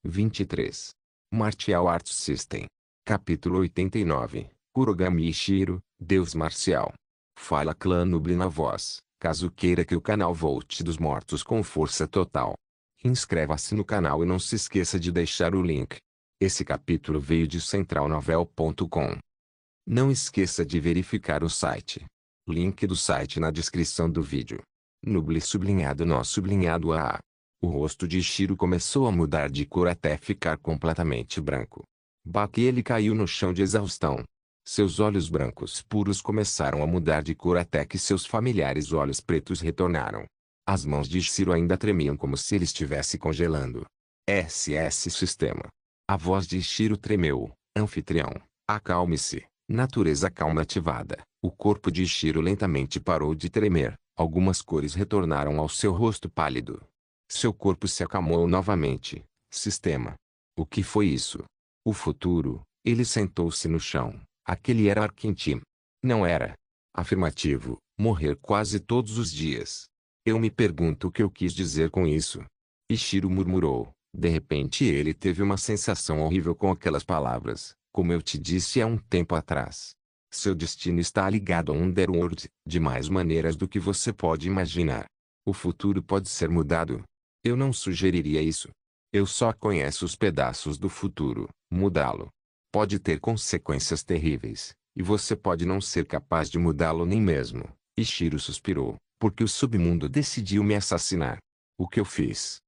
23. Martial Arts System. Capítulo 89. Kurogami Ishiro, Deus Marcial. Fala Clã Noob na voz, caso queira que o canal volte dos mortos com força total. Inscreva-se no canal e não se esqueça de deixar o link. Esse capítulo veio de centralnovel.com. Não esqueça de verificar o site. Link do site na descrição do vídeo. Noob sublinhado nó sublinhado A. O rosto de Ishiro começou a mudar de cor até ficar completamente branco. Baki ele caiu no chão de exaustão. Seus olhos brancos puros começaram a mudar de cor até que seus familiares olhos pretos retornaram. As mãos de Ishiro ainda tremiam como se ele estivesse congelando. SS Sistema. A voz de Ishiro tremeu. Anfitrião, acalme-se. Natureza calma ativada. O corpo de Ishiro lentamente parou de tremer. Algumas cores retornaram ao seu rosto pálido. Seu corpo se acalmou novamente. Sistema. O que foi isso? O futuro. Ele sentou-se no chão. Aquele era Arkentim. Não era. Afirmativo. Morrer quase todos os dias. Eu me pergunto o que eu quis dizer com isso. Ishiro murmurou. De repente ele teve uma sensação horrível com aquelas palavras. Como eu te disse há um tempo atrás. Seu destino está ligado a Underworld, de mais maneiras do que você pode imaginar. O futuro pode ser mudado. Eu não sugeriria isso. Eu só conheço os pedaços do futuro. Mudá-lo pode ter consequências terríveis, e você pode não ser capaz de mudá-lo nem mesmo. Ishiro suspirou, porque o submundo decidiu me assassinar. O que eu fiz?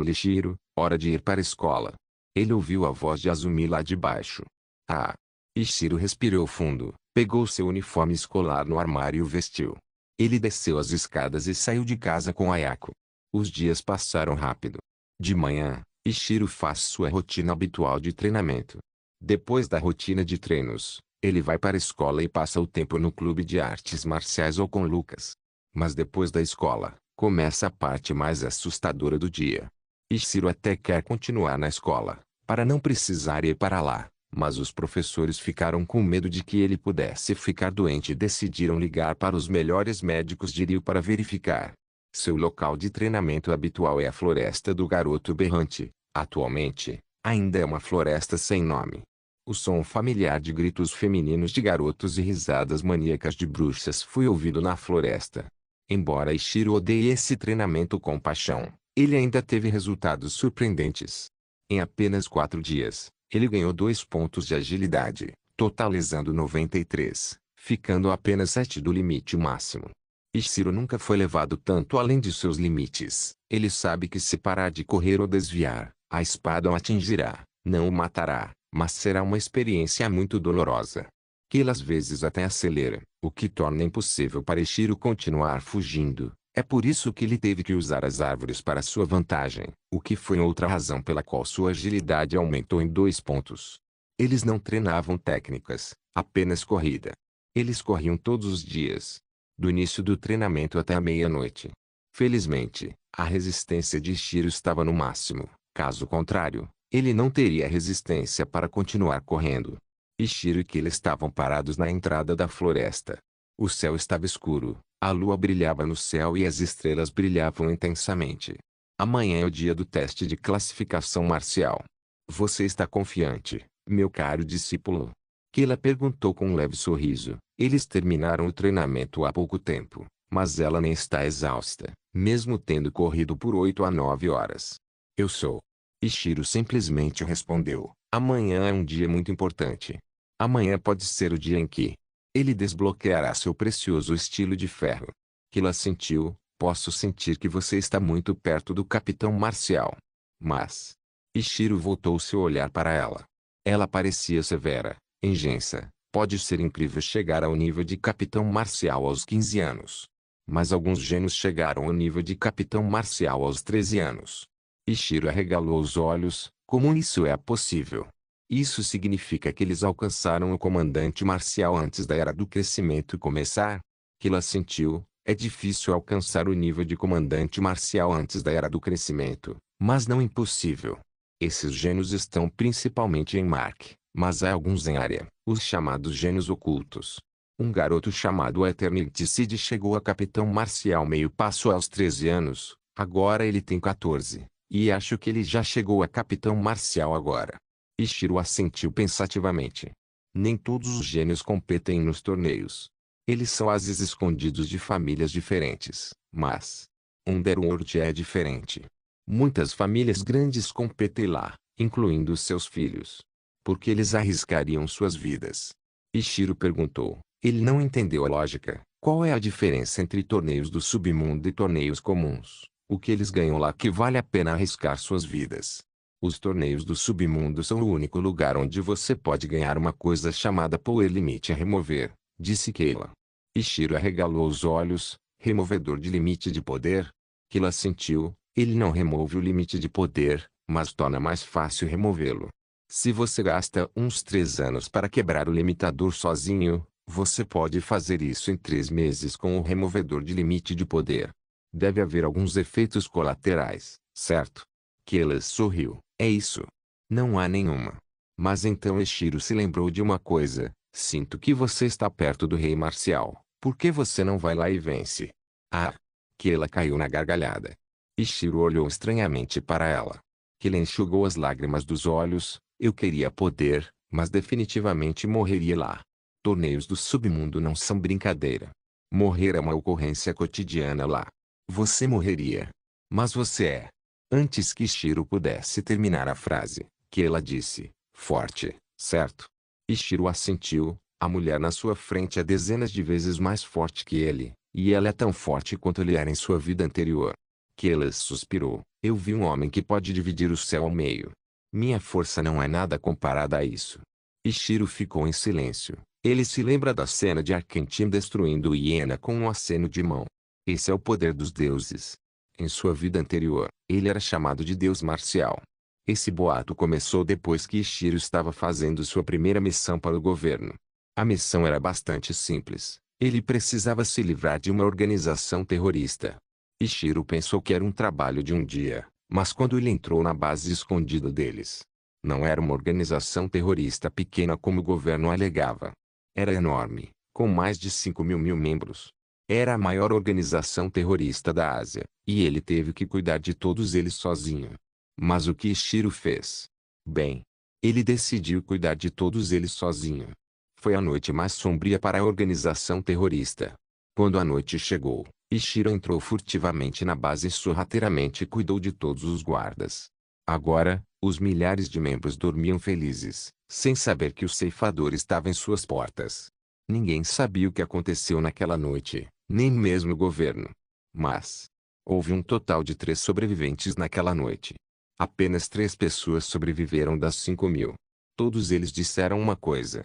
Ishiro, hora de ir para a escola. Ele ouviu a voz de Azumi lá de baixo. Ah! Ishiro respirou fundo, pegou seu uniforme escolar no armário e o vestiu. Ele desceu as escadas e saiu de casa com Ayako. Os dias passaram rápido. De manhã, Ishiro faz sua rotina habitual de treinamento. Depois da rotina de treinos, ele vai para a escola e passa o tempo no clube de artes marciais ou com Lucas. Mas depois da escola, começa a parte mais assustadora do dia. Ishiro até quer continuar na escola, para não precisar ir para lá, mas os professores ficaram com medo de que ele pudesse ficar doente e decidiram ligar para os melhores médicos de Rio para verificar. Seu local de treinamento habitual é a Floresta do Garoto Berrante. Atualmente, ainda é uma floresta sem nome. O som familiar de gritos femininos de garotos e risadas maníacas de bruxas foi ouvido na floresta. Embora Ishiro odeie esse treinamento com paixão, ele ainda teve resultados surpreendentes. Em apenas 4 dias, ele ganhou 2 pontos de agilidade, totalizando 93, ficando a apenas 7 do limite máximo. Ishiro nunca foi levado tanto além de seus limites. Ele sabe que se parar de correr ou desviar, a espada o atingirá, não o matará, mas será uma experiência muito dolorosa. Que ele às vezes até acelera, o que torna impossível para Ishiro continuar fugindo. É por isso que ele teve que usar as árvores para sua vantagem, o que foi outra razão pela qual sua agilidade aumentou em 2 pontos. Eles não treinavam técnicas, apenas corrida. Eles corriam todos os dias, do início do treinamento até a meia-noite. Felizmente, a resistência de Ishiro estava no máximo. Caso contrário, ele não teria resistência para continuar correndo. Ishiro e Killa estavam parados na entrada da floresta. O céu estava escuro, a lua brilhava no céu e as estrelas brilhavam intensamente. Amanhã é o dia do teste de classificação marcial. Você está confiante, meu caro discípulo? Killa perguntou com um leve sorriso. Eles terminaram o treinamento há pouco tempo, mas ela nem está exausta, mesmo tendo corrido por 8 a 9 horas. Eu sou. Ishiro simplesmente respondeu. Amanhã é um dia muito importante. Amanhã pode ser o dia em que ele desbloqueará seu precioso estilo de ferro. Killa sentiu. Posso sentir que você está muito perto do Capitão Marcial. Mas Ishiro voltou seu olhar para ela. Ela parecia severa. Engença. Pode ser incrível chegar ao nível de Capitão Marcial aos 15 anos. Mas alguns gênios chegaram ao nível de Capitão Marcial aos 13 anos. Ishiro arregalou os olhos. Como isso é possível? Isso significa que eles alcançaram o comandante marcial antes da Era do Crescimento começar? Killa sentiu. É difícil alcançar o nível de comandante marcial antes da Era do Crescimento, mas não impossível. Esses gênios estão principalmente em Mark, mas há alguns em área, os chamados gênios ocultos. Um garoto chamado Eternity chegou a capitão marcial meio passo aos 13 anos, agora ele tem 14. E acho que ele já chegou a capitão marcial agora. Ishiro assentiu pensativamente. Nem todos os gênios competem nos torneios. Eles são ases escondidos de famílias diferentes, mas Underworld é diferente. Muitas famílias grandes competem lá, incluindo seus filhos. Por que eles arriscariam suas vidas? Ishiro perguntou. Ele não entendeu a lógica. Qual é a diferença entre torneios do submundo e torneios comuns? O que eles ganham lá que vale a pena arriscar suas vidas? Os torneios do submundo são o único lugar onde você pode ganhar uma coisa chamada Power Limite a remover, disse Kayla. Ishiro arregalou os olhos. Removedor de limite de poder? Kayla sentiu. Ele não remove o limite de poder, mas torna mais fácil removê-lo. Se você gasta uns 3 anos para quebrar o limitador sozinho, você pode fazer isso em 3 meses com o removedor de limite de poder. Deve haver alguns efeitos colaterais, certo? Kayla sorriu. É isso. Não há nenhuma. Mas então Ishiro se lembrou de uma coisa. Sinto que você está perto do rei marcial. Por que você não vai lá e vence? Ah! Kayla caiu na gargalhada. Ishiro olhou estranhamente para ela. Kayla enxugou as lágrimas dos olhos. Eu queria poder, mas definitivamente morreria lá. Torneios do submundo não são brincadeira. Morrer é uma ocorrência cotidiana lá. Você morreria. Mas você é. Antes que Ishiro pudesse terminar a frase, Kayla disse, forte, certo? Ishiro assentiu. A mulher na sua frente é dezenas de vezes mais forte que ele, e ela é tão forte quanto ele era em sua vida anterior. Kayla suspirou. Eu vi um homem que pode dividir o céu ao meio. Minha força não é nada comparada a isso. Ishiro ficou em silêncio. Ele se lembra da cena de Arkentim destruindo Hiena com um aceno de mão. Esse é o poder dos deuses. Em sua vida anterior, ele era chamado de Deus Marcial. Esse boato começou depois que Ishiro estava fazendo sua primeira missão para o governo. A missão era bastante simples. Ele precisava se livrar de uma organização terrorista. Ishiro pensou que era um trabalho de um dia, mas quando ele entrou na base escondida deles, não era uma organização terrorista pequena como o governo alegava. Era enorme, com mais de 5.000 membros. Era a maior organização terrorista da Ásia, e ele teve que cuidar de todos eles sozinho. Mas o que Ishiro fez? Bem, ele decidiu cuidar de todos eles sozinho. Foi a noite mais sombria para a organização terrorista. Quando a noite chegou, Ishiro entrou furtivamente na base e sorrateiramente cuidou de todos os guardas. Agora, os milhares de membros dormiam felizes, sem saber que o ceifador estava em suas portas. Ninguém sabia o que aconteceu naquela noite, nem mesmo o governo. Mas houve um total de 3 sobreviventes naquela noite. Apenas 3 pessoas sobreviveram das 5.000. Todos eles disseram uma coisa.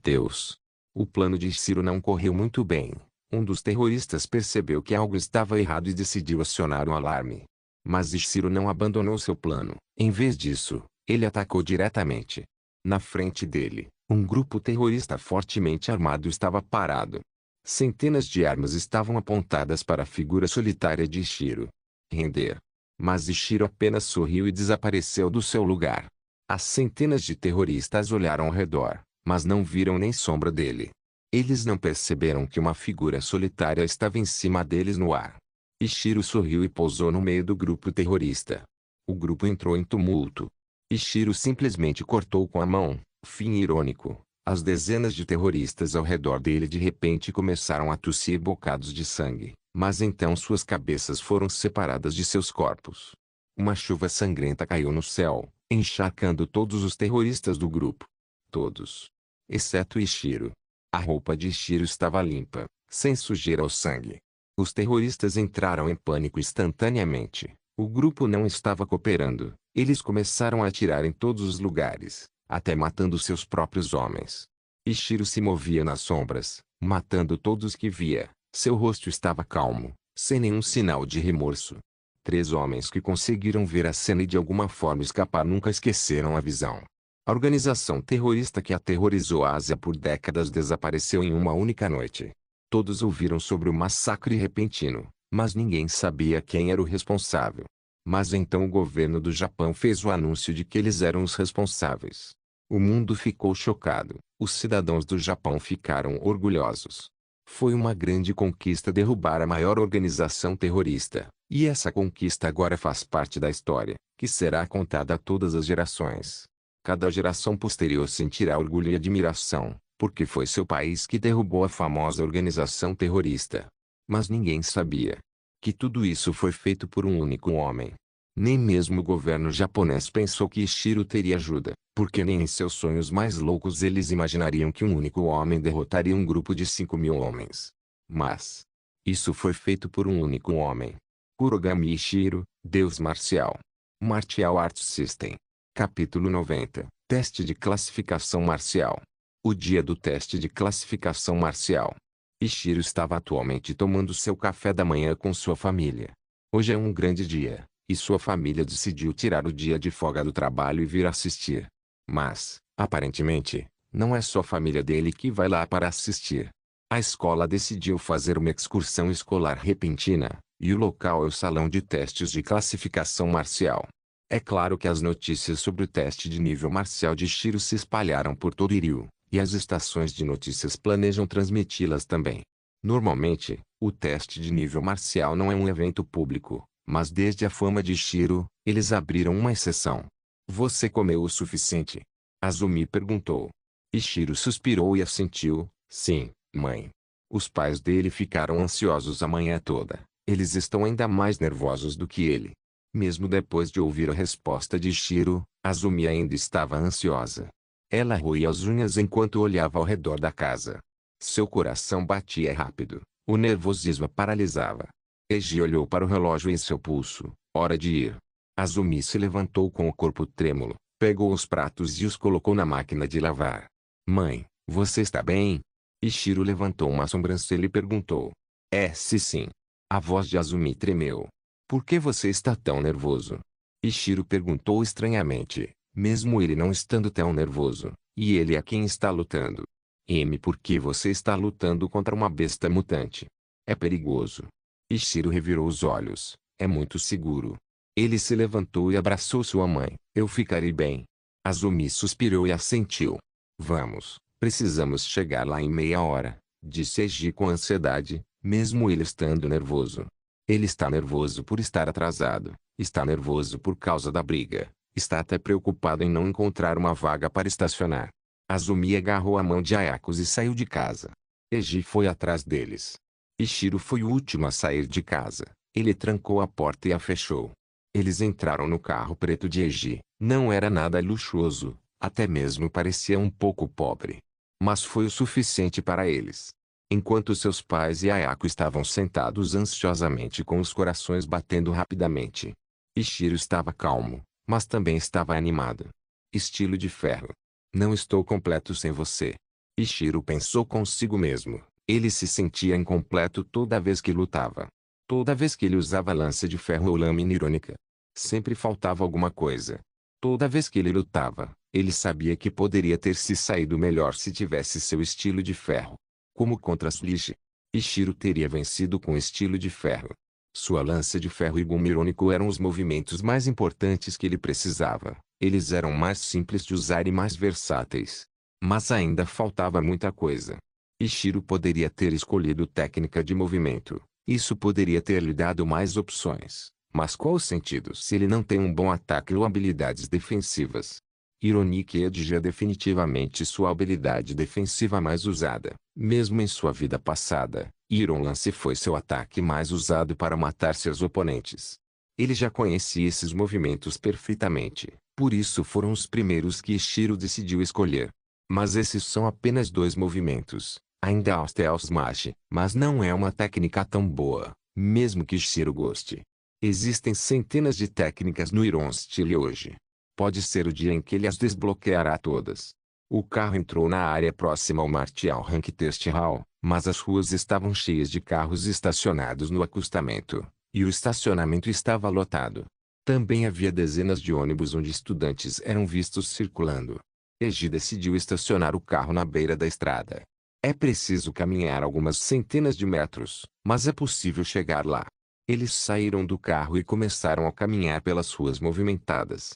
Deus. O plano de Ishiro não correu muito bem. Um dos terroristas percebeu que algo estava errado e decidiu acionar um alarme. Mas Ishiro não abandonou seu plano. Em vez disso, ele atacou diretamente. Na frente dele, um grupo terrorista fortemente armado estava parado. Centenas de armas estavam apontadas para a figura solitária de Ishiro. Render. Mas Ishiro apenas sorriu e desapareceu do seu lugar. As centenas de terroristas olharam ao redor, mas não viram nem sombra dele. Eles não perceberam que uma figura solitária estava em cima deles no ar. Ishiro sorriu e pousou no meio do grupo terrorista. O grupo entrou em tumulto. Ishiro simplesmente cortou com a mão, fim irônico. As dezenas de terroristas ao redor dele de repente começaram a tossir bocados de sangue, mas então suas cabeças foram separadas de seus corpos. Uma chuva sangrenta caiu no céu, encharcando todos os terroristas do grupo. Todos. Exceto Ishiro. A roupa de Ishiro estava limpa, sem sujeira ou sangue. Os terroristas entraram em pânico instantaneamente. O grupo não estava cooperando. Eles começaram a atirar em todos os lugares, até matando seus próprios homens. Ishiro se movia nas sombras, matando todos que via. Seu rosto estava calmo, sem nenhum sinal de remorso. 3 homens que conseguiram ver a cena e de alguma forma escapar nunca esqueceram a visão. A organização terrorista que aterrorizou a Ásia por décadas desapareceu em uma única noite. Todos ouviram sobre o massacre repentino, mas ninguém sabia quem era o responsável. Mas então o governo do Japão fez o anúncio de que eles eram os responsáveis. O mundo ficou chocado. Os cidadãos do Japão ficaram orgulhosos. Foi uma grande conquista derrubar a maior organização terrorista. E essa conquista agora faz parte da história, que será contada a todas as gerações. Cada geração posterior sentirá orgulho e admiração, porque foi seu país que derrubou a famosa organização terrorista. Mas ninguém sabia que tudo isso foi feito por um único homem. Nem mesmo o governo japonês pensou que Ishiro teria ajuda, porque nem em seus sonhos mais loucos eles imaginariam que um único homem derrotaria um grupo de 5.000 homens. Mas isso foi feito por um único homem. Kurogami Ishiro, Deus Marcial. Martial Arts System. Capítulo 90. Teste de classificação marcial. O dia do teste de classificação marcial. Ishiro estava atualmente tomando seu café da manhã com sua família. Hoje é um grande dia, e sua família decidiu tirar o dia de folga do trabalho e vir assistir. Mas, aparentemente, não é só a família dele que vai lá para assistir. A escola decidiu fazer uma excursão escolar repentina, e o local é o salão de testes de classificação marcial. É claro que as notícias sobre o teste de nível marcial de Ishiro se espalharam por todo Iryu, e as estações de notícias planejam transmiti-las também. Normalmente, o teste de nível marcial não é um evento público, mas desde a fama de Ishiro, eles abriram uma exceção. Você comeu o suficiente? Azumi perguntou. Ishiro suspirou e assentiu, sim, mãe. Os pais dele ficaram ansiosos a manhã toda. Eles estão ainda mais nervosos do que ele. Mesmo depois de ouvir a resposta de Ishiro, Azumi ainda estava ansiosa. Ela roía as unhas enquanto olhava ao redor da casa. Seu coração batia rápido. O nervosismo a paralisava. Eiji olhou para o relógio em seu pulso. Hora de ir. Azumi se levantou com o corpo trêmulo, pegou os pratos e os colocou na máquina de lavar. Mãe, você está bem? Ishiro levantou uma sobrancelha e perguntou. Sim. A voz de Azumi tremeu. Por que você está tão nervoso? Ishiro perguntou estranhamente, mesmo ele não estando tão nervoso. E ele é quem está lutando. Por que você está lutando contra uma besta mutante? É perigoso. Ishiro revirou os olhos. É muito seguro. Ele se levantou e abraçou sua mãe. Eu ficarei bem. Azumi suspirou e assentiu. Vamos, precisamos chegar lá em meia hora, disse Eiji com ansiedade, mesmo ele estando nervoso. Ele está nervoso por estar atrasado, está nervoso por causa da briga, está até preocupado em não encontrar uma vaga para estacionar. Azumi agarrou a mão de Ayako e saiu de casa. Eiji foi atrás deles. Ishiro foi o último a sair de casa. Ele trancou a porta e a fechou. Eles entraram no carro preto de Eiji. Não era nada luxuoso, até mesmo parecia um pouco pobre. Mas foi o suficiente para eles. Enquanto seus pais e Ayako estavam sentados ansiosamente com os corações batendo rapidamente. Ishiro estava calmo, mas também estava animado. Estilo de ferro. Não estou completo sem você. Ishiro pensou consigo mesmo. Ele se sentia incompleto toda vez que lutava. Toda vez que ele usava lança de ferro ou lâmina irônica. Sempre faltava alguma coisa. Toda vez que ele lutava, ele sabia que poderia ter se saído melhor se tivesse seu estilo de ferro. Como contra Slice, Ishiro teria vencido com estilo de ferro. Sua lança de ferro e gume irônico eram os movimentos mais importantes que ele precisava. Eles eram mais simples de usar e mais versáteis. Mas ainda faltava muita coisa. Ishiro poderia ter escolhido técnica de movimento. Isso poderia ter lhe dado mais opções. Mas qual o sentido se ele não tem um bom ataque ou habilidades defensivas? Ironic Edge é definitivamente sua habilidade defensiva mais usada. Mesmo em sua vida passada, Iron Lance foi seu ataque mais usado para matar seus oponentes. Ele já conhecia esses movimentos perfeitamente, por isso foram os primeiros que Ishiro decidiu escolher. Mas esses são apenas 2 movimentos. Ainda há o Stealth Smash, mas não é uma técnica tão boa, mesmo que Ishiro goste. Existem centenas de técnicas no Iron Style hoje. Pode ser o dia em que ele as desbloqueará todas. O carro entrou na área próxima ao Martial Rank Test Hall, mas as ruas estavam cheias de carros estacionados no acostamento, e o estacionamento estava lotado. Também havia dezenas de ônibus onde estudantes eram vistos circulando. Eiji decidiu estacionar o carro na beira da estrada. É preciso caminhar algumas centenas de metros, mas é possível chegar lá. Eles saíram do carro e começaram a caminhar pelas ruas movimentadas.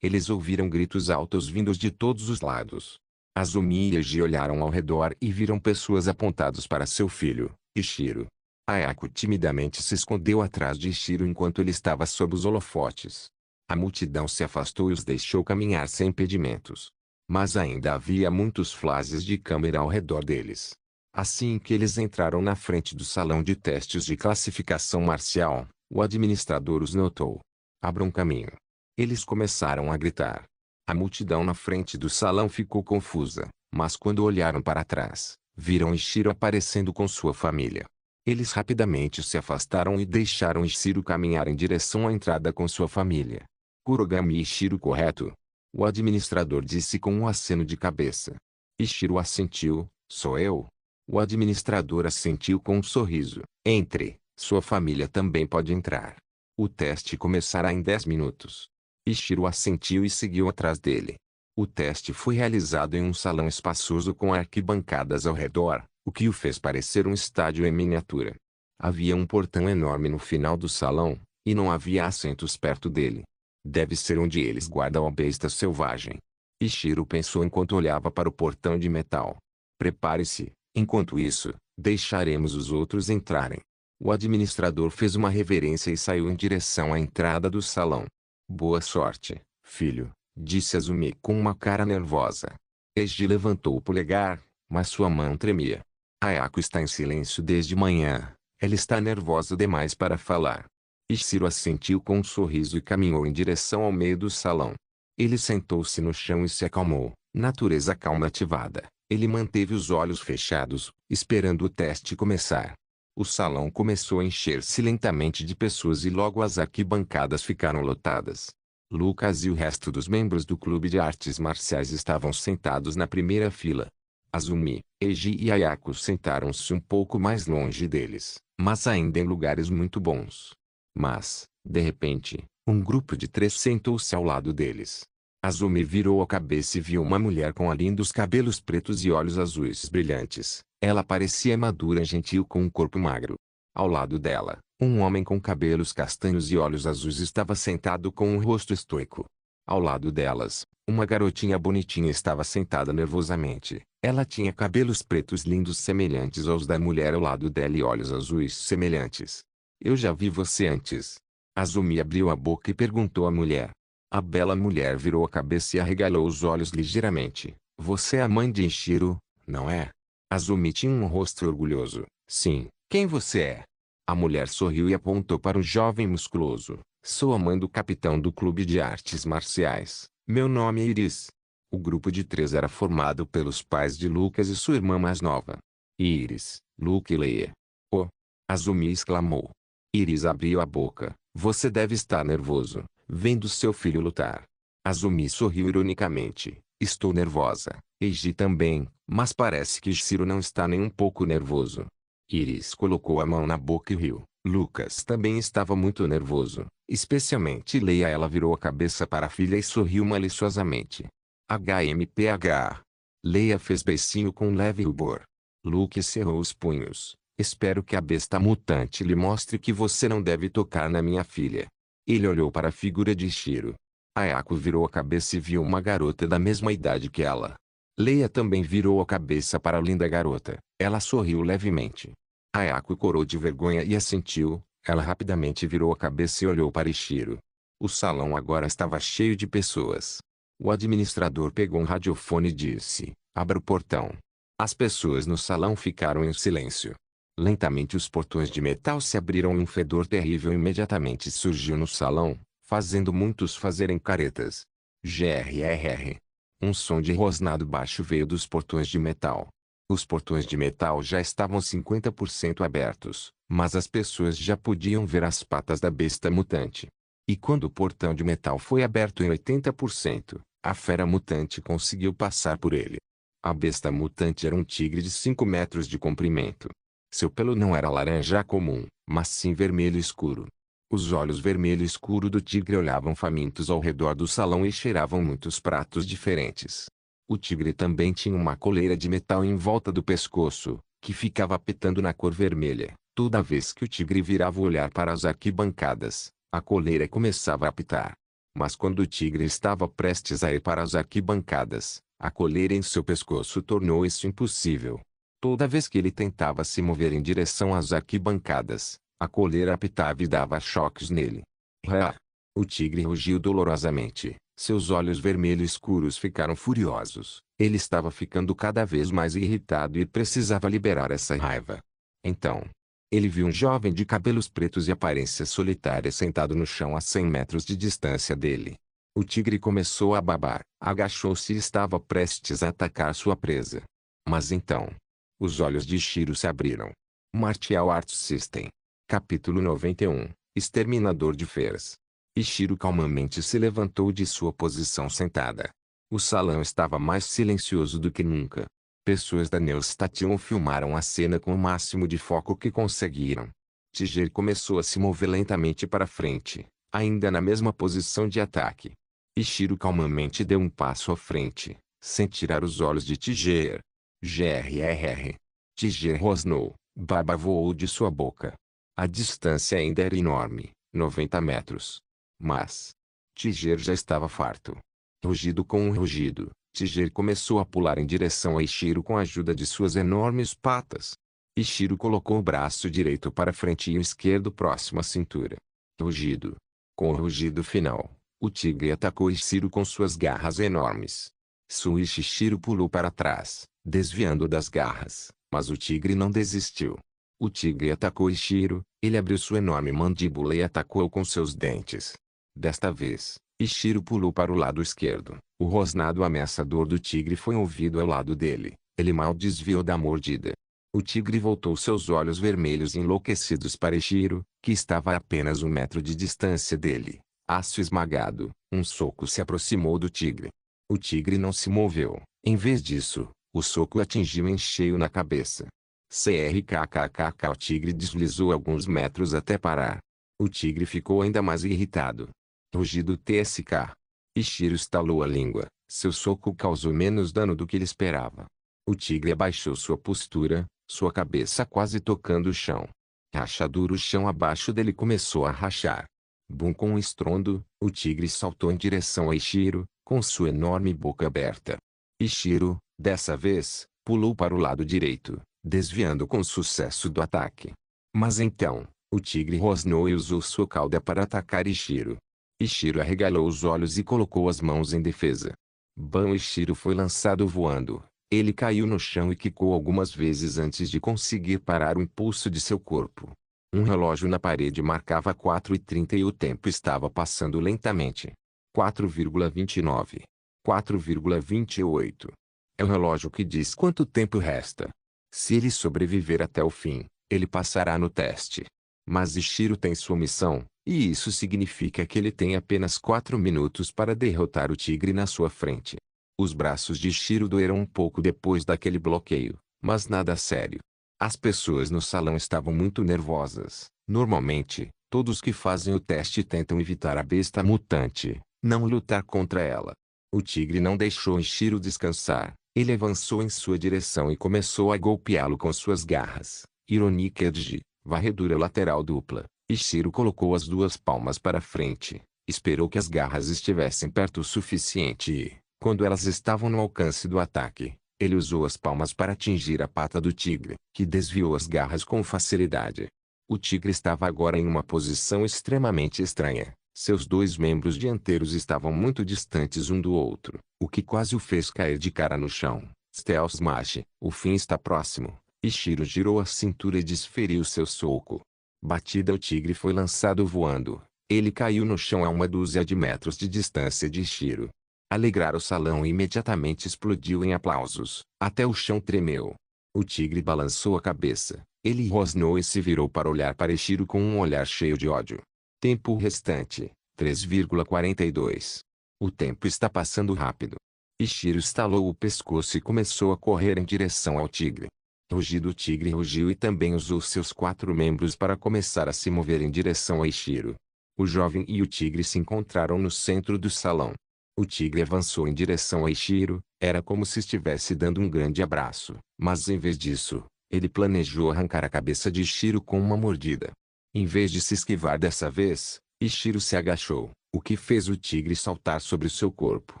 Eles ouviram gritos altos vindos de todos os lados. Azumi e Eiji olharam ao redor e viram pessoas apontadas para seu filho, Ishiro. Ayako timidamente se escondeu atrás de Ishiro enquanto ele estava sob os holofotes. A multidão se afastou e os deixou caminhar sem impedimentos. Mas ainda havia muitos flashes de câmera ao redor deles. Assim que eles entraram na frente do salão de testes de classificação marcial, o administrador os notou. Abram caminho. Eles começaram a gritar. A multidão na frente do salão ficou confusa, mas quando olharam para trás, viram Ishiro aparecendo com sua família. Eles rapidamente se afastaram e deixaram Ishiro caminhar em direção à entrada com sua família. Kurogami Ishiro, correto? O administrador disse com um aceno de cabeça. Ishiro assentiu, sou eu. O administrador assentiu com um sorriso. Entre, sua família também pode entrar. O teste começará em 10 minutos. Ishiro assentiu e seguiu atrás dele. O teste foi realizado em um salão espaçoso com arquibancadas ao redor, o que o fez parecer um estádio em miniatura. Havia um portão enorme no final do salão, e não havia assentos perto dele. Deve ser onde eles guardam a besta selvagem. Ishiro pensou enquanto olhava para o portão de metal. Prepare-se, enquanto isso, deixaremos os outros entrarem. O administrador fez uma reverência e saiu em direção à entrada do salão. Boa sorte, filho, disse Azumi com uma cara nervosa. Eiji levantou o polegar, mas sua mão tremia. Ayako está em silêncio desde manhã. Ela está nervosa demais para falar. Ishiro assentiu com um sorriso e caminhou em direção ao meio do salão. Ele sentou-se no chão e se acalmou, natureza calma ativada. Ele manteve os olhos fechados, esperando o teste começar. O salão começou a encher-se lentamente de pessoas e logo as arquibancadas ficaram lotadas. Lucas e o resto dos membros do clube de artes marciais estavam sentados na primeira fila. Azumi, Eiji e Ayako sentaram-se um pouco mais longe deles, mas ainda em lugares muito bons. Mas, de repente, um grupo de 3 sentou-se ao lado deles. Azumi virou a cabeça e viu uma mulher com lindos cabelos pretos e olhos azuis brilhantes. Ela parecia madura e gentil com um corpo magro. Ao lado dela, um homem com cabelos castanhos e olhos azuis estava sentado com um rosto estoico. Ao lado delas, uma garotinha bonitinha estava sentada nervosamente. Ela tinha cabelos pretos lindos semelhantes aos da mulher ao lado dela e olhos azuis semelhantes. Eu já vi você antes. Azumi abriu a boca e perguntou à mulher. A bela mulher virou a cabeça e arregalou os olhos ligeiramente. Você é a mãe de Ishiro, não é? Azumi tinha um rosto orgulhoso. Sim. Quem você é? A mulher sorriu e apontou para o jovem musculoso. Sou a mãe do capitão do clube de artes marciais. Meu nome é Iris. O grupo de 3 era formado pelos pais de Lucas e sua irmã mais nova. Iris, Luke e Leia. Oh! Azumi exclamou. Iris abriu a boca. Você deve estar nervoso, vendo seu filho lutar. Azumi sorriu ironicamente. Estou nervosa. Eiji também, mas parece que Ishiro não está nem um pouco nervoso. Iris colocou a mão na boca e riu. Lucas também estava muito nervoso, especialmente Leia. Ela virou a cabeça para a filha e sorriu maliciosamente. HMPH. Leia fez beicinho com leve rubor. Luke cerrou os punhos. Espero que a besta mutante lhe mostre que você não deve tocar na minha filha. Ele olhou para a figura de Ishiro. Ayako virou a cabeça e viu uma garota da mesma idade que ela. Leia também virou a cabeça para a linda garota. Ela sorriu levemente. Ayako corou de vergonha e assentiu. Ela rapidamente virou a cabeça e olhou para Ishiro. O salão agora estava cheio de pessoas. O administrador pegou um radiofone e disse: abra o portão. As pessoas no salão ficaram em silêncio. Lentamente os portões de metal se abriram e um fedor terrível imediatamente surgiu no salão, fazendo muitos fazerem caretas. Grrr. Um som de rosnado baixo veio dos portões de metal. Os portões de metal já estavam 50% abertos, mas as pessoas já podiam ver as patas da besta mutante. E quando o portão de metal foi aberto em 80%, a fera mutante conseguiu passar por ele. A besta mutante era um tigre de 5 metros de comprimento. Seu pelo não era laranja comum, mas sim vermelho escuro. Os olhos vermelho escuro do tigre olhavam famintos ao redor do salão e cheiravam muitos pratos diferentes. O tigre também tinha uma coleira de metal em volta do pescoço, que ficava apitando na cor vermelha. Toda vez que o tigre virava o olhar para as arquibancadas, a coleira começava a apitar. Mas quando o tigre estava prestes a ir para as arquibancadas, a coleira em seu pescoço tornou isso impossível. Toda vez que ele tentava se mover em direção às arquibancadas, a coleira apitava e dava choques nele. Rá! O tigre rugiu dolorosamente. Seus olhos vermelhos escuros ficaram furiosos. Ele estava ficando cada vez mais irritado e precisava liberar essa raiva. Então, ele viu um jovem de cabelos pretos e aparência solitária sentado no chão a 100 metros de distância dele. O tigre começou a babar, agachou-se e estava prestes a atacar sua presa. Mas então, os olhos de Shiro se abriram. Martial Arts System. Capítulo 91. Exterminador de feras. Shiro calmamente se levantou de sua posição sentada. O salão estava mais silencioso do que nunca. Pessoas da Neostation filmaram a cena com o máximo de foco que conseguiram. Tiger começou a se mover lentamente para frente, ainda na mesma posição de ataque. Shiro calmamente deu um passo à frente, sem tirar os olhos de Tiger. Grrr. Tiger rosnou, baba voou de sua boca. A distância ainda era enorme, 90 metros. Mas Tiger já estava farto. Rugido com um rugido, Tiger começou a pular em direção a Shiro com a ajuda de suas enormes patas. Shiro colocou o braço direito para frente e o esquerdo próximo à cintura. Rugido. Com o rugido final, o tigre atacou Shiro com suas garras enormes. Shiro pulou para trás, desviando das garras, mas o tigre não desistiu. O tigre atacou Shiro, ele abriu sua enorme mandíbula e atacou-o com seus dentes. Desta vez, Shiro pulou para o lado esquerdo. O rosnado ameaçador do tigre foi ouvido ao lado dele. Ele mal desviou da mordida. O tigre voltou seus olhos vermelhos enlouquecidos para Shiro, que estava a apenas 1 metro de distância dele. Aço esmagado, um soco se aproximou do tigre. O tigre não se moveu. Em vez disso, o soco atingiu em cheio na cabeça. O tigre deslizou alguns metros até parar. O tigre ficou ainda mais irritado. Rugido TSK. Shiro estalou a língua. Seu soco causou menos dano do que ele esperava. O tigre abaixou sua postura, sua cabeça quase tocando o chão. Rachadura. O chão abaixo dele começou a rachar. Bum! Com um estrondo, o tigre saltou em direção a Shiro, com sua enorme boca aberta. Shiro, dessa vez, pulou para o lado direito, desviando com sucesso do ataque. Mas então, o tigre rosnou e usou sua cauda para atacar Shiro. Shiro arregalou os olhos e colocou as mãos em defesa. Bam! Shiro foi lançado voando. Ele caiu no chão e quicou algumas vezes antes de conseguir parar o impulso de seu corpo. Um relógio na parede marcava 4:30 e o tempo estava passando lentamente. 4,29. 4,28. É o relógio que diz quanto tempo resta. Se ele sobreviver até o fim, ele passará no teste. Mas Shiro tem sua missão, e isso significa que ele tem apenas 4 minutos para derrotar o tigre na sua frente. Os braços de Shiro doeram um pouco depois daquele bloqueio, mas nada sério. As pessoas no salão estavam muito nervosas. Normalmente, todos que fazem o teste tentam evitar a besta mutante, não lutar contra ela. O tigre não deixou Shiro descansar. Ele avançou em sua direção e começou a golpeá-lo com suas garras. Ironic Edge, varredura lateral dupla. Shiro colocou as duas palmas para frente, esperou que as garras estivessem perto o suficiente e, quando elas estavam no alcance do ataque, ele usou as palmas para atingir a pata do tigre, que desviou as garras com facilidade. O tigre estava agora em uma posição extremamente estranha. Seus dois membros dianteiros estavam muito distantes um do outro, o que quase o fez cair de cara no chão. Stealth Smash, o fim está próximo. Shiro girou a cintura e desferiu seu soco. Batida. O tigre foi lançado voando. Ele caiu no chão a 1 dúzia de metros de distância de Shiro. Alegrar o salão imediatamente explodiu em aplausos. Até o chão tremeu. O tigre balançou a cabeça. Ele rosnou e se virou para olhar para Shiro com um olhar cheio de ódio. Tempo restante, 3,42. O tempo está passando rápido. Shiro estalou o pescoço e começou a correr em direção ao tigre. Rugido. O tigre rugiu e também usou seus 4 membros para começar a se mover em direção a Shiro. O jovem e o tigre se encontraram no centro do salão. O tigre avançou em direção a Shiro, era como se estivesse dando um grande abraço, mas em vez disso, ele planejou arrancar a cabeça de Shiro com uma mordida. Em vez de se esquivar dessa vez, Shiro se agachou, o que fez o tigre saltar sobre seu corpo.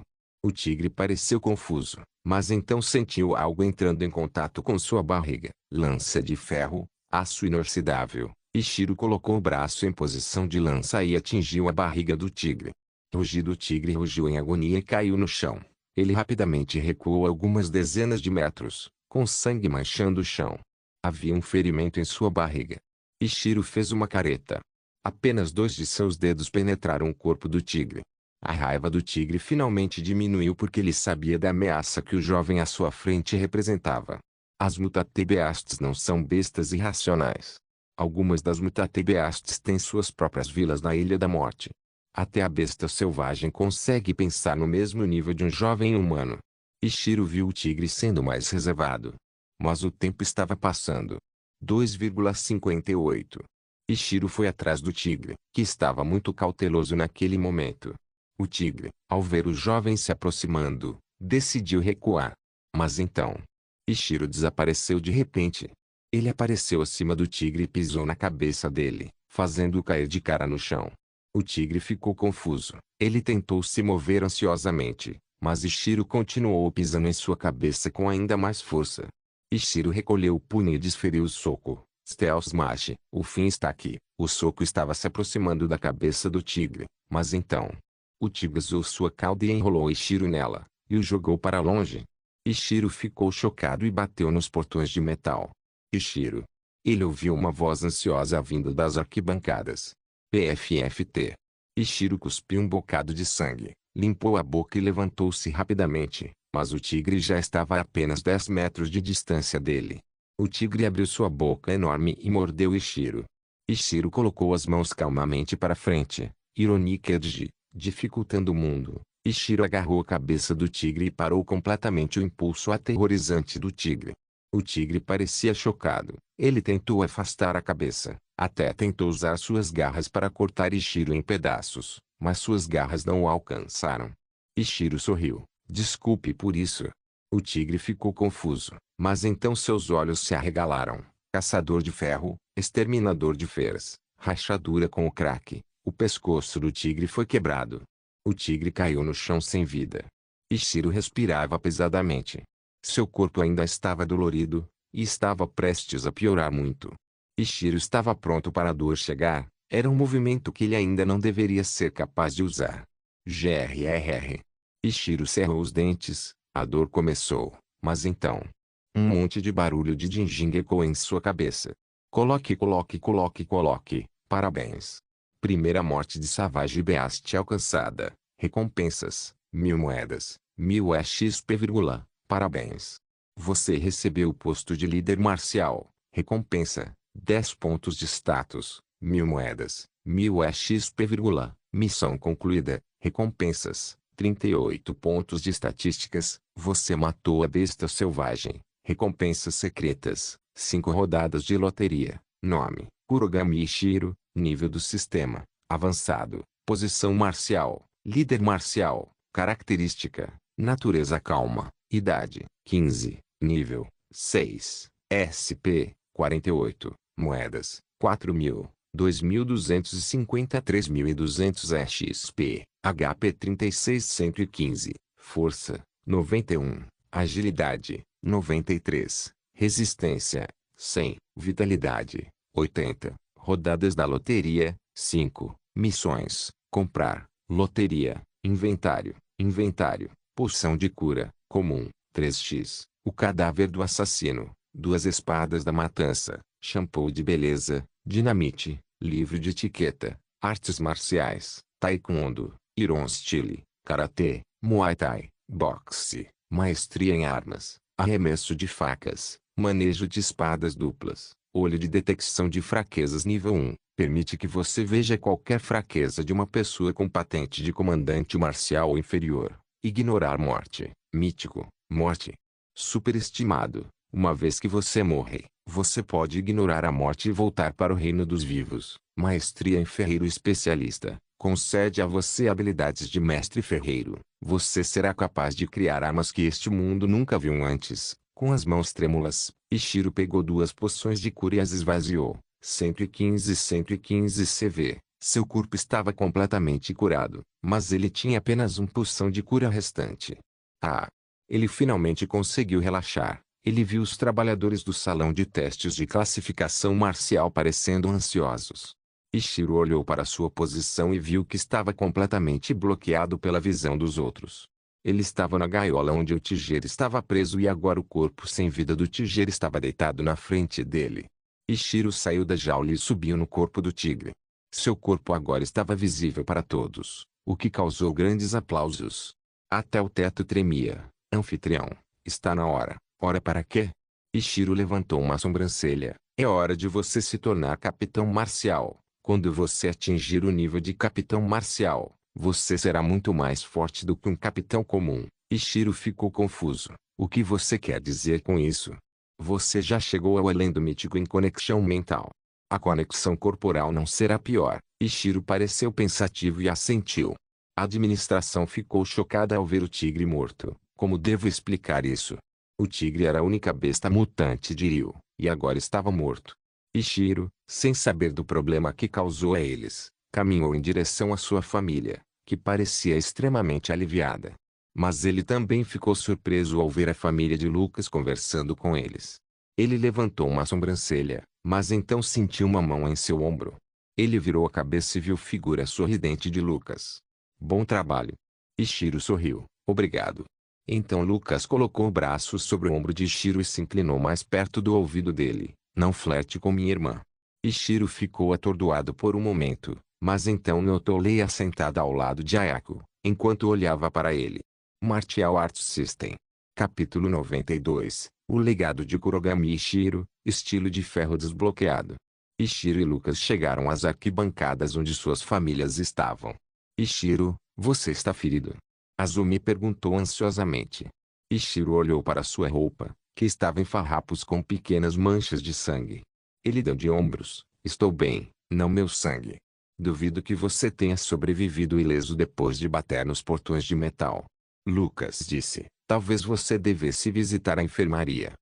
O tigre pareceu confuso, Mas então sentiu algo entrando em contato com sua barriga. Lança de ferro, aço inoxidável. Ishiro colocou o braço em posição de lança e atingiu a barriga do tigre. Rugido, o tigre rugiu em agonia e caiu no chão. Ele rapidamente recuou algumas dezenas de metros, com sangue manchando o chão. Havia um ferimento em sua barriga. Ishiro fez uma careta. Apenas 2 de seus dedos penetraram o corpo do tigre. A raiva do tigre finalmente diminuiu porque ele sabia da ameaça que o jovem à sua frente representava. As mutatebeastes não são bestas irracionais. Algumas das mutatebeastes têm suas próprias vilas na Ilha da Morte. Até a besta selvagem consegue pensar no mesmo nível de um jovem humano. Ishiro viu o tigre sendo mais reservado. Mas o tempo estava passando. 2,58. Ishiro foi atrás do tigre, que estava muito cauteloso naquele momento. O tigre, ao ver o jovem se aproximando, decidiu recuar. Mas então, Ishiro desapareceu de repente. Ele apareceu acima do tigre e pisou na cabeça dele, fazendo-o cair de cara no chão. O tigre ficou confuso. Ele tentou se mover ansiosamente, mas Ishiro continuou pisando em sua cabeça com ainda mais força. Ishiro recolheu o punho e desferiu o soco. Stealth Smash. O fim está aqui. O soco estava se aproximando da cabeça do tigre, mas então, o tigre usou sua cauda e enrolou Ishiro nela, e o jogou para longe. Ishiro ficou chocado e bateu nos portões de metal. Ishiro. Ele ouviu uma voz ansiosa vindo das arquibancadas. PFFT. Ishiro cuspiu um bocado de sangue, limpou a boca e levantou-se rapidamente, mas o tigre já estava a apenas 10 metros de distância dele. O tigre abriu sua boca enorme e mordeu Ishiro. Ishiro colocou as mãos calmamente para frente, Ironic dificultando o mundo. Ishiro agarrou a cabeça do tigre e parou completamente o impulso aterrorizante do tigre. O tigre parecia chocado. Ele tentou afastar a cabeça, até tentou usar suas garras para cortar Ishiro em pedaços, mas suas garras não o alcançaram. Ishiro sorriu. Desculpe por isso. O tigre ficou confuso, mas então seus olhos se arregalaram. Caçador de ferro, exterminador de feras, rachadura com o craque. O pescoço do tigre foi quebrado. O tigre caiu no chão sem vida. Ishiro respirava pesadamente. Seu corpo ainda estava dolorido, e estava prestes a piorar muito. Ishiro estava pronto para a dor chegar. Era um movimento que ele ainda não deveria ser capaz de usar. GRRR. Ishiro cerrou os dentes. A dor começou, mas então, um monte de barulho de ding-ding ecoou em sua cabeça. Coloque, coloque, coloque, coloque. Parabéns. Primeira morte de Savage Beast alcançada. Recompensas: 1000 moedas, 1000 XP, parabéns. Você recebeu o posto de líder marcial. Recompensa: 10 pontos de status, 1000 moedas, 1000 XP, missão concluída. Recompensas: 38 pontos de estatísticas. Você matou a besta selvagem. Recompensas secretas: 5 rodadas de loteria. Nome: Kurogami Ishiro. Nível do sistema: avançado. Posição marcial: líder marcial. Característica: natureza calma. Idade: 15. Nível: 6. SP: 48. Moedas: 4.000. 2.250 3.200 XP. HP 36.115. Força: 91. Agilidade: 93. Resistência: 100. Vitalidade: 80. Rodadas da loteria: 5. Missões: comprar, loteria, inventário, poção de cura, comum, 3x. O cadáver do assassino, 2 espadas da matança, shampoo de beleza, dinamite, livro de etiqueta, artes marciais, taekwondo, iron style, karatê, muay thai, boxe, maestria em armas, arremesso de facas, manejo de espadas duplas. Olho de detecção de fraquezas nível 1. Permite que você veja qualquer fraqueza de uma pessoa com patente de comandante marcial ou inferior. Ignorar morte. Mítico. Morte. Superestimado. Uma vez que você morre, você pode ignorar a morte e voltar para o reino dos vivos. Maestria em ferreiro especialista. Concede a você habilidades de mestre ferreiro. Você será capaz de criar armas que este mundo nunca viu antes. Com as mãos trêmulas, Ishiro pegou 2 poções de cura e as esvaziou. 115 CV. Seu corpo estava completamente curado, mas ele tinha apenas uma poção de cura restante. Ah! Ele finalmente conseguiu relaxar. Ele viu os trabalhadores do salão de testes de classificação marcial parecendo ansiosos. Ichiro olhou para sua posição e viu que estava completamente bloqueado pela visão dos outros. Ele estava na gaiola onde o tigre estava preso e agora o corpo sem vida do tigre estava deitado na frente dele. Ichiro saiu da jaula e subiu no corpo do tigre. Seu corpo agora estava visível para todos, o que causou grandes aplausos. Até o teto tremia. Anfitrião, está na hora. Hora para quê? Ichiro levantou uma sobrancelha. É hora de você se tornar capitão marcial. Quando você atingir o nível de capitão marcial, você será muito mais forte do que um capitão comum. Ichiro ficou confuso. O que você quer dizer com isso? Você já chegou ao além do mítico em conexão mental. A conexão corporal não será pior. Ichiro pareceu pensativo e assentiu. A administração ficou chocada ao ver o tigre morto. Como devo explicar isso? O tigre era a única besta mutante de Ryu, e agora estava morto. Ichiro, sem saber do problema que causou a eles, caminhou em direção à sua família, que parecia extremamente aliviada. Mas ele também ficou surpreso ao ver a família de Lucas conversando com eles. Ele levantou uma sobrancelha, mas então sentiu uma mão em seu ombro. Ele virou a cabeça e viu a figura sorridente de Lucas. Bom trabalho. Ichiro sorriu. Obrigado. Então Lucas colocou o braço sobre o ombro de Ichiro e se inclinou mais perto do ouvido dele. Não flerte com minha irmã. Ichiro ficou atordoado por um momento, mas então notou Leia sentada ao lado de Ayako, enquanto olhava para ele. Martial Arts System. Capítulo 92. O legado de Kurogami Ichiro, estilo de ferro desbloqueado. Ichiro e Lucas chegaram às arquibancadas onde suas famílias estavam. Ichiro, você está ferido? Azumi perguntou ansiosamente. Ichiro olhou para sua roupa, que estava em farrapos com pequenas manchas de sangue. Ele deu de ombros. Estou bem, não meu sangue. Duvido que você tenha sobrevivido ileso depois de bater nos portões de metal. Lucas disse, talvez você devesse visitar a enfermaria.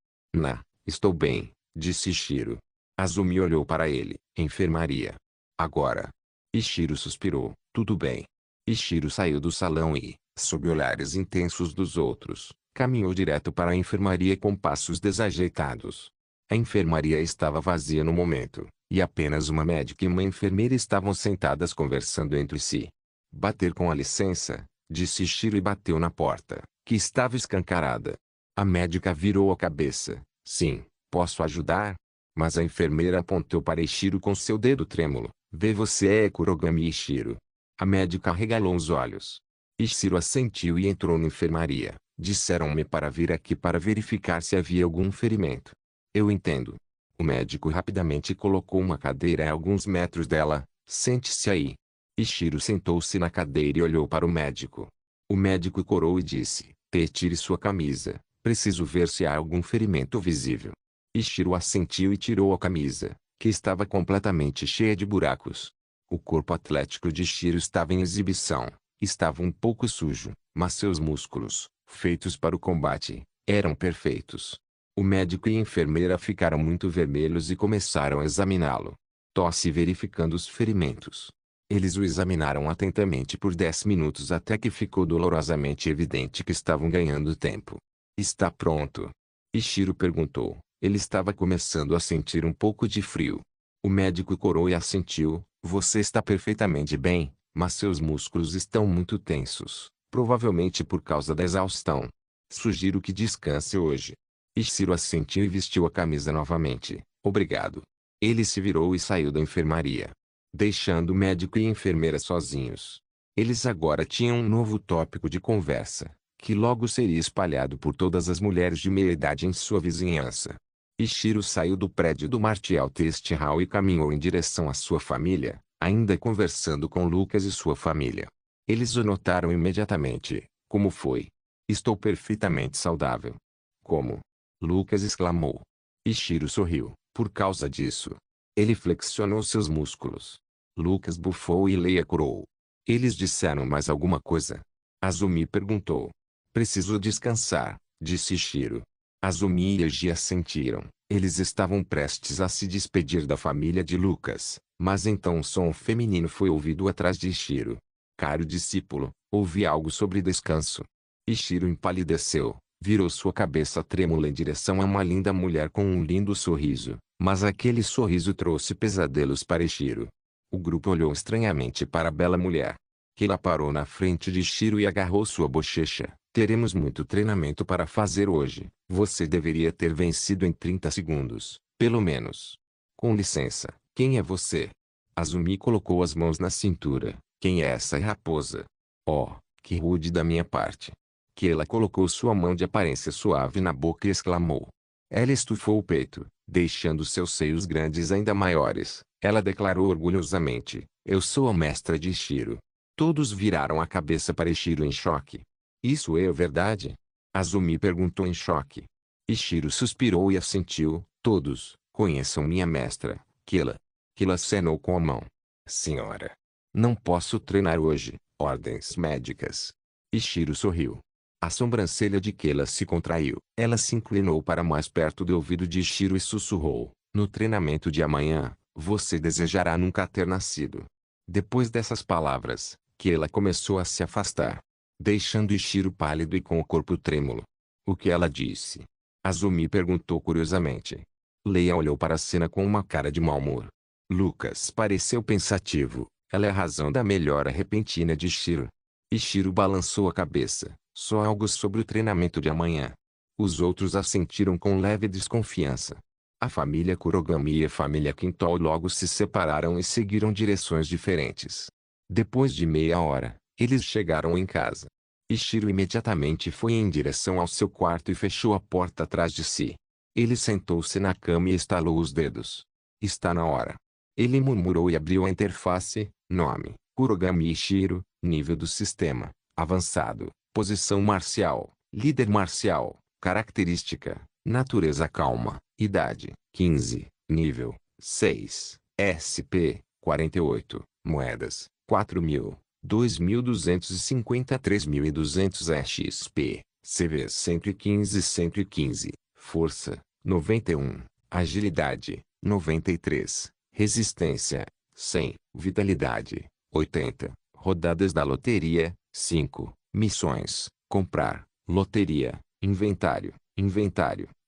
Estou bem, disse Ichiro. Azumi olhou para ele. Enfermaria. Agora. Ichiro suspirou. Tudo bem. Ichiro saiu do salão e, sob olhares intensos dos outros, caminhou direto para a enfermaria com passos desajeitados. A enfermaria estava vazia no momento, e apenas uma médica e uma enfermeira estavam sentadas conversando entre si. Bater com a licença, disse Ichiro e bateu na porta, que estava escancarada. A médica virou a cabeça. Sim, posso ajudar? Mas a enfermeira apontou para Ichiro com seu dedo trêmulo. Vê, você é Kurogami Ichiro. A médica arregalou os olhos. Ichiro assentiu e entrou na enfermaria. Disseram-me para vir aqui para verificar se havia algum ferimento. Eu entendo. O médico rapidamente colocou uma cadeira a alguns metros dela. Sente-se aí. Ichiro sentou-se na cadeira e olhou para o médico. O médico corou e disse, tire sua camisa. Preciso ver se há algum ferimento visível. Ichiro assentiu e tirou a camisa, que estava completamente cheia de buracos. O corpo atlético de Ichiro estava em exibição. Estava um pouco sujo, mas seus músculos, feitos para o combate, eram perfeitos. O médico e a enfermeira ficaram muito vermelhos e começaram a examiná-lo. Tosse verificando os ferimentos. Eles o examinaram atentamente por 10 minutos até que ficou dolorosamente evidente que estavam ganhando tempo. Está pronto? Ichiro perguntou. Ele estava começando a sentir um pouco de frio. O médico corou e assentiu. Você está perfeitamente bem, mas seus músculos estão muito tensos, provavelmente por causa da exaustão. Sugiro que descanse hoje. Ichiro assentiu e vestiu a camisa novamente. Obrigado. Ele se virou e saiu da enfermaria, deixando o médico e a enfermeira sozinhos. Eles agora tinham um novo tópico de conversa, que logo seria espalhado por todas as mulheres de meia-idade em sua vizinhança. Ichiro saiu do prédio do Martial Test Hall e caminhou em direção à sua família, ainda conversando com Lucas e sua família. Eles o notaram imediatamente. Como foi? Estou perfeitamente saudável. Como? Lucas exclamou. Ichiro sorriu. Por causa disso. Ele flexionou seus músculos. Lucas bufou e Leia corou. Eles disseram mais alguma coisa? Azumi perguntou. Preciso descansar, disse Ichiro. Azumi e Eiji assentiram. Eles estavam prestes a se despedir da família de Lucas, mas então um som feminino foi ouvido atrás de Ichiro. Caro discípulo, ouvi algo sobre descanso. Ichiro empalideceu. Virou sua cabeça trêmula em direção a uma linda mulher com um lindo sorriso, mas aquele sorriso trouxe pesadelos para Ichiro. O grupo olhou estranhamente para a bela mulher. Kayla parou na frente de Ichiro e agarrou sua bochecha. Teremos muito treinamento para fazer hoje. Você deveria ter vencido em 30 segundos, pelo menos. Com licença, quem é você? Azumi colocou as mãos na cintura. Quem é essa raposa? Oh, que rude da minha parte. Kayla colocou sua mão de aparência suave na boca e exclamou. Ela estufou o peito, deixando seus seios grandes ainda maiores. Ela declarou orgulhosamente, eu sou a mestra de Ichiro. Todos viraram a cabeça para Ichiro em choque. Isso é verdade? Azumi perguntou em choque. Ichiro suspirou e assentiu, todos, conheçam minha mestra, Kayla. Kayla acenou com a mão. Senhora. Não posso treinar hoje, ordens médicas. Ichiro sorriu. A sobrancelha de Kayla se contraiu. Ela se inclinou para mais perto do ouvido de Ichiro e sussurrou. No treinamento de amanhã, você desejará nunca ter nascido. Depois dessas palavras, Kayla começou a se afastar, deixando Ichiro pálido e com o corpo trêmulo. O que ela disse? Azumi perguntou curiosamente. Leia olhou para a cena com uma cara de mau humor. Lucas pareceu pensativo. Ela é a razão da melhora repentina de Ichiro. Ichiro balançou a cabeça. Só algo sobre o treinamento de amanhã. Os outros assentiram com leve desconfiança. A família Kurogami e a família Quintal logo se separaram e seguiram direções diferentes. Depois de meia hora, eles chegaram em casa. Ichiro imediatamente foi em direção ao seu quarto e fechou a porta atrás de si. Ele sentou-se na cama e estalou os dedos. Está na hora. Ele murmurou e abriu a interface. Nome: Kurogami Ichiro. Nível do sistema: avançado. Posição marcial: líder marcial. Característica: natureza calma. Idade: 15. Nível: 6. SP: 48. Moedas: 4.000. 2.250 3.200 XP. CV 115 115. Força: 91. Agilidade: 93. Resistência: 100. Vitalidade: 80. Rodadas da loteria: 5. Missões: comprar, loteria, inventário,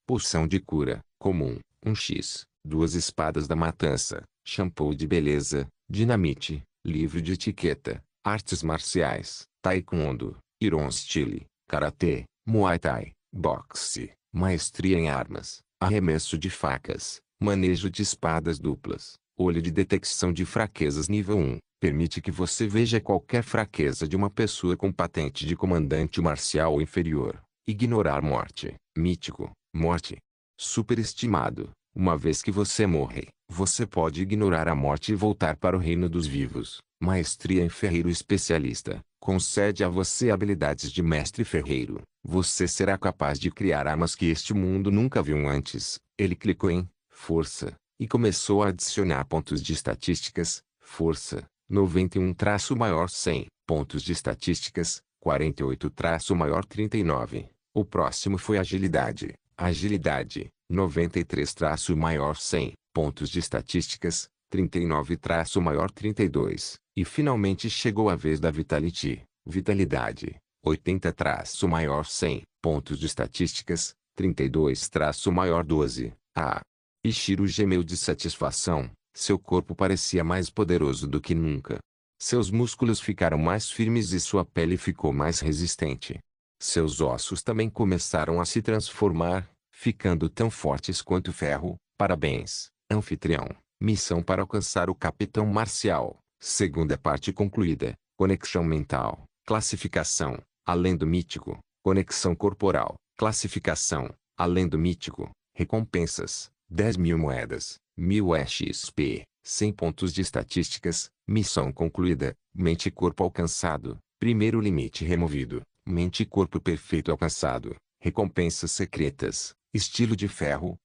poção de cura, comum, 1x, 2 espadas da matança, shampoo de beleza, dinamite, livro de etiqueta, artes marciais, taekwondo, iron style, karatê, muay thai, boxe, maestria em armas, arremesso de facas, manejo de espadas duplas, olho de detecção de fraquezas nível 1. Permite que você veja qualquer fraqueza de uma pessoa com patente de comandante marcial inferior. Ignorar morte. Mítico. Morte. Superestimado. Uma vez que você morre, você pode ignorar a morte e voltar para o reino dos vivos. Maestria em ferreiro especialista. Concede a você habilidades de mestre ferreiro. Você será capaz de criar armas que este mundo nunca viu antes. Ele clicou em força e começou a adicionar pontos de estatísticas. Força: 91 traço maior 100. Pontos de estatísticas: 48 traço maior 39. O próximo foi agilidade. Agilidade: 93 traço maior 100. Pontos de estatísticas: 39 traço maior 32. E finalmente chegou a vez da Vitality. Vitalidade: 80 traço maior 100. Pontos de estatísticas: 32 traço maior 12. Ah! Ichiro gemeu de satisfação. Seu corpo parecia mais poderoso do que nunca. Seus músculos ficaram mais firmes e sua pele ficou mais resistente. Seus ossos também começaram a se transformar, ficando tão fortes quanto ferro. Parabéns, anfitrião. Missão para alcançar o Capitão Marcial. Segunda parte concluída. Conexão mental. Classificação: além do mítico. Conexão corporal. Classificação: além do mítico. Recompensas: 10.000 moedas, 1.000 XP, 100 pontos de estatísticas. Missão concluída. Mente e corpo alcançado. Primeiro limite removido. Mente e corpo perfeito alcançado. Recompensas secretas. Estilo de ferro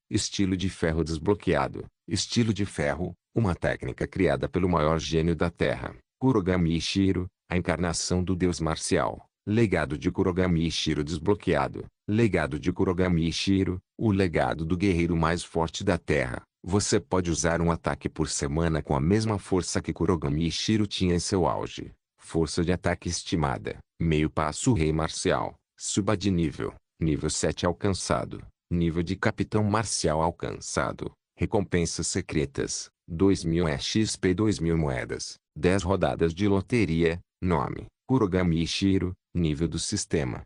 desbloqueado. Estilo de ferro, uma técnica criada pelo maior gênio da Terra, Kurogami Ichiro, a encarnação do deus marcial. Legado de Kurogami Ichiro desbloqueado. Legado de Kurogami Ichiro, o legado do guerreiro mais forte da Terra. Você pode usar um ataque por semana com a mesma força que Kurogami Ichiro tinha em seu auge. Força de ataque estimada: meio passo rei marcial. Suba de nível. Nível 7 alcançado. Nível de capitão marcial alcançado. Recompensas secretas. 2.000 XP, 2.000 moedas. 10 rodadas de loteria. Nome: Kurogami Ishiro. Nível do sistema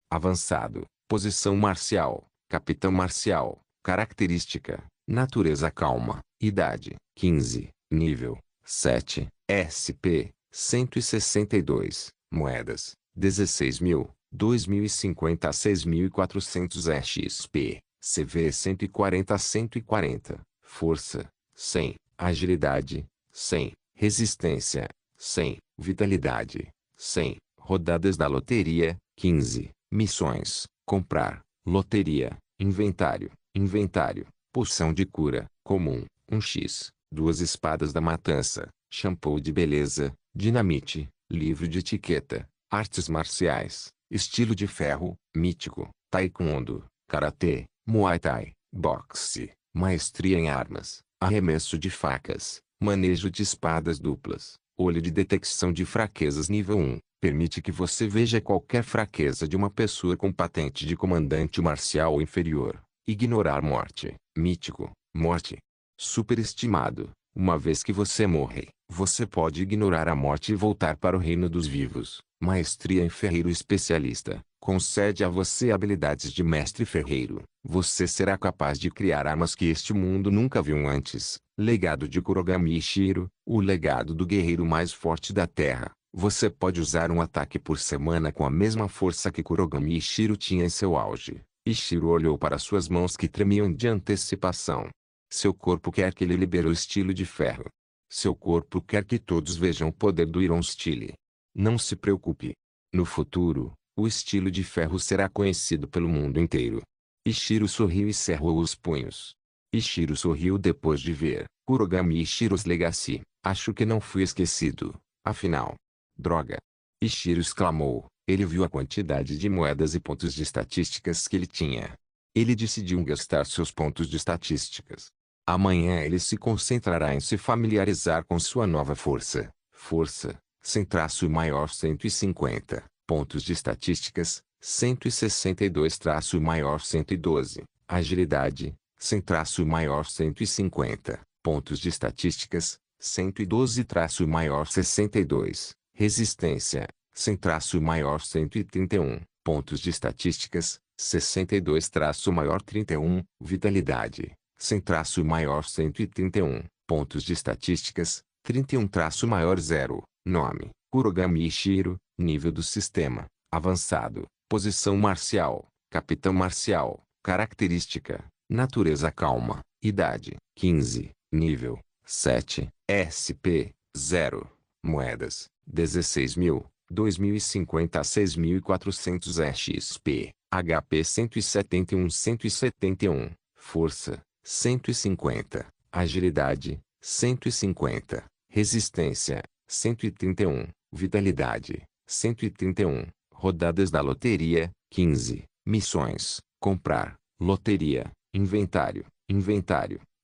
avançado. Posição marcial. Capitão marcial. Característica: natureza calma. Idade: 15. Nível: 7. SP: 162. Moedas: 16.000. 2.050 a 6.400 XP. CV 140 a 140. Força: 100. Agilidade: 100. Resistência: 100. Vitalidade: 100. Rodadas da loteria: 15. Missões: comprar, loteria, inventário, poção de cura, comum, 1x, 2 espadas da matança, shampoo de beleza, dinamite, livro de etiqueta, artes marciais, estilo de ferro, mítico, taekwondo, karatê, muay thai, boxe, maestria em armas, arremesso de facas, manejo de espadas duplas, olho de detecção de fraquezas nível 1. Permite que você veja qualquer fraqueza de uma pessoa com patente de comandante marcial inferior. Ignorar morte. Mítico. Morte. Superestimado. Uma vez que você morre, você pode ignorar a morte e voltar para o reino dos vivos. Maestria em ferreiro especialista. Concede a você habilidades de mestre ferreiro. Você será capaz de criar armas que este mundo nunca viu antes. Legado de Kurogami Ishiro. O legado do guerreiro mais forte da Terra. Você pode usar um ataque por semana com a mesma força que Kurogami Ishiro tinha em seu auge. Ishiro olhou para suas mãos que tremiam de antecipação. Seu corpo quer que ele libere o estilo de ferro. Seu corpo quer que todos vejam o poder do Iron Steel. Não se preocupe. No futuro, o estilo de ferro será conhecido pelo mundo inteiro. Ishiro sorriu e cerrou os punhos. Ishiro sorriu depois de ver Kurogami Ishiro's Legacy. Acho que não fui esquecido. Afinal. Droga! Ishiro exclamou. Ele viu a quantidade de moedas e pontos de estatísticas que ele tinha. Ele decidiu gastar seus pontos de estatísticas. Amanhã ele se concentrará em se familiarizar com sua nova força. Força, sem traço maior 150. Pontos de estatísticas, 162 traço maior 112. Agilidade, sem traço maior 150. Pontos de estatísticas, 112 traço maior 62. Resistência, sem traço maior 131, pontos de estatísticas, 62 traço maior 31, vitalidade, sem traço maior 131, pontos de estatísticas, 31 traço maior 0, nome, Kurogami Ishiro, nível do sistema, avançado, posição marcial, capitão marcial, característica, natureza calma, idade, 15, nível, 7, SP, 0, moedas, 16.000, 2.050 a 6.400 XP, HP 171, força, 150, agilidade, 150, resistência, 131, vitalidade, 131, rodadas da loteria, 15, missões, comprar, loteria, inventário,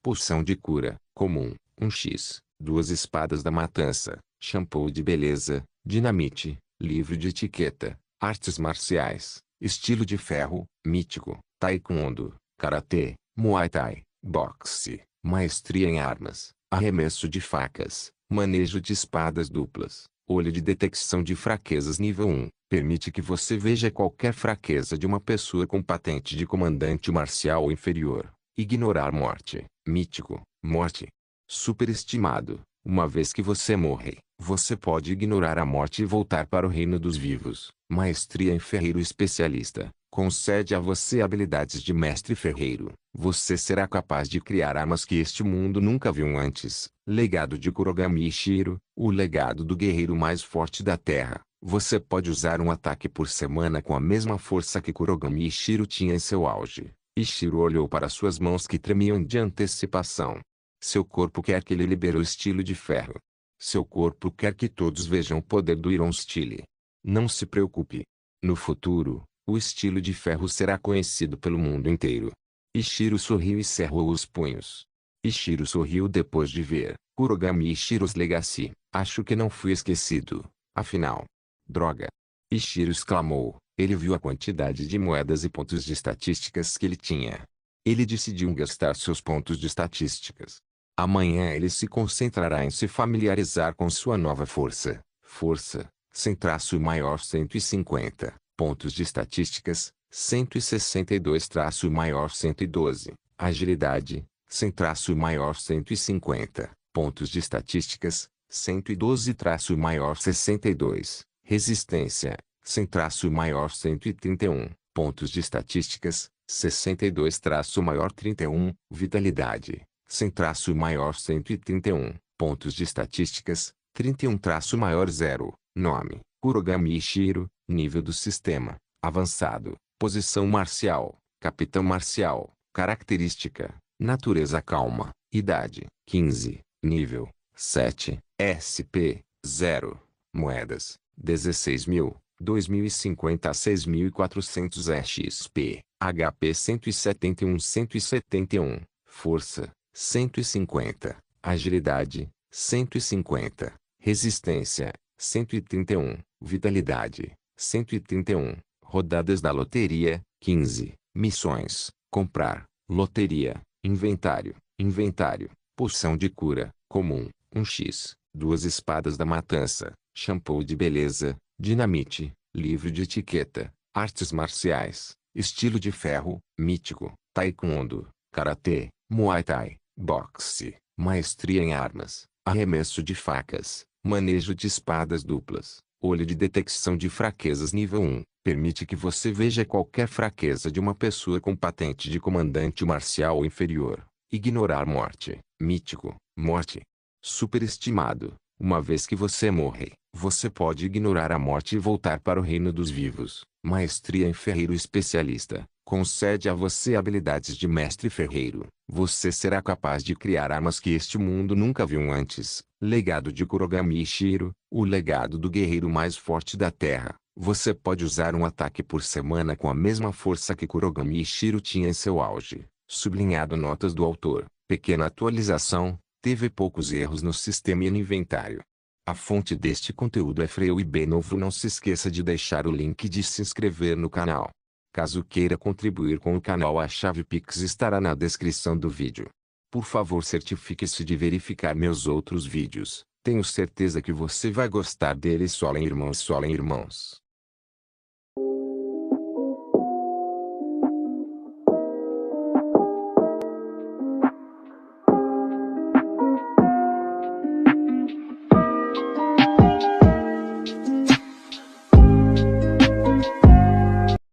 poção de cura, comum, 1x, 2 espadas da matança, shampoo de beleza, dinamite, livro de etiqueta, artes marciais, estilo de ferro, mítico, taekwondo, karatê, muay thai, boxe, maestria em armas, arremesso de facas, manejo de espadas duplas, olho de detecção de fraquezas nível 1, permite que você veja qualquer fraqueza de uma pessoa com patente de comandante marcial inferior. Ignorar morte, mítico, morte. Superestimado. Uma vez que você morre, você pode ignorar a morte e voltar para o reino dos vivos. Maestria em ferreiro especialista. Concede a você habilidades de mestre ferreiro. Você será capaz de criar armas que este mundo nunca viu antes. Legado de Kurogami Ishiro. O legado do guerreiro mais forte da Terra. Você pode usar um ataque por semana com a mesma força que Kurogami Ishiro tinha em seu auge. Ishiro olhou para suas mãos que tremiam de antecipação. Seu corpo quer que ele libere o estilo de ferro. Seu corpo quer que todos vejam o poder do Iron Steel. Não se preocupe. No futuro, o estilo de ferro será conhecido pelo mundo inteiro. Ishiro sorriu e cerrou os punhos. Ishiro sorriu depois de ver Kurogami Ishiro's Legacy. Acho que não fui esquecido. Afinal. Droga! Ishiro exclamou. Ele viu a quantidade de moedas e pontos de estatísticas que ele tinha. Ele decidiu gastar seus pontos de estatísticas. Amanhã ele se concentrará em se familiarizar com sua nova força. Força, sem traço maior 150, pontos de estatísticas, 162 traço maior 112. Agilidade, sem traço maior 150, pontos de estatísticas, 112 traço maior 62. Resistência, sem traço maior 131, pontos de estatísticas, 62 traço maior 31. Vitalidade, sem traço maior 131, pontos de estatísticas, 31 traço maior 0. Nome, Kurogami Ishiro. Nível do sistema, avançado. Posição marcial, capitão marcial. Característica, natureza calma. Idade, 15. Nível, 7. SP, 0. Moedas, 16.000, 2.050 a 6.400 XP. HP 171. Força, 150. Agilidade, 150. Resistência, 131. Vitalidade, 131. Rodadas da loteria, 15. Missões, comprar, loteria, inventário, poção de cura, comum, 1x, 2 espadas da matança, shampoo de beleza, dinamite, livro de etiqueta, artes marciais, estilo de ferro, mítico, taekwondo, karatê, muay thai, boxe, maestria em armas, arremesso de facas, manejo de espadas duplas, olho de detecção de fraquezas nível 1, permite que você veja qualquer fraqueza de uma pessoa com patente de comandante marcial inferior. Ignorar morte, mítico, morte. Superestimado, uma vez que você morre, você pode ignorar a morte e voltar para o reino dos vivos. Maestria em ferreiro especialista, concede a você habilidades de mestre ferreiro. Você será capaz de criar armas que este mundo nunca viu antes. Legado de Kurogami Ishiro, o legado do guerreiro mais forte da Terra. Você pode usar um ataque por semana com a mesma força que Kurogami Ishiro tinha em seu auge. Sublinhado notas do autor. Pequena atualização, teve poucos erros no sistema e no inventário. A fonte deste conteúdo é Freio e Benovo. Não se esqueça de deixar o link de se inscrever no canal. Caso queira contribuir com o canal, a chave Pix estará na descrição do vídeo. Por favor, certifique-se de verificar meus outros vídeos. Tenho certeza que você vai gostar deles. Solem irmãos.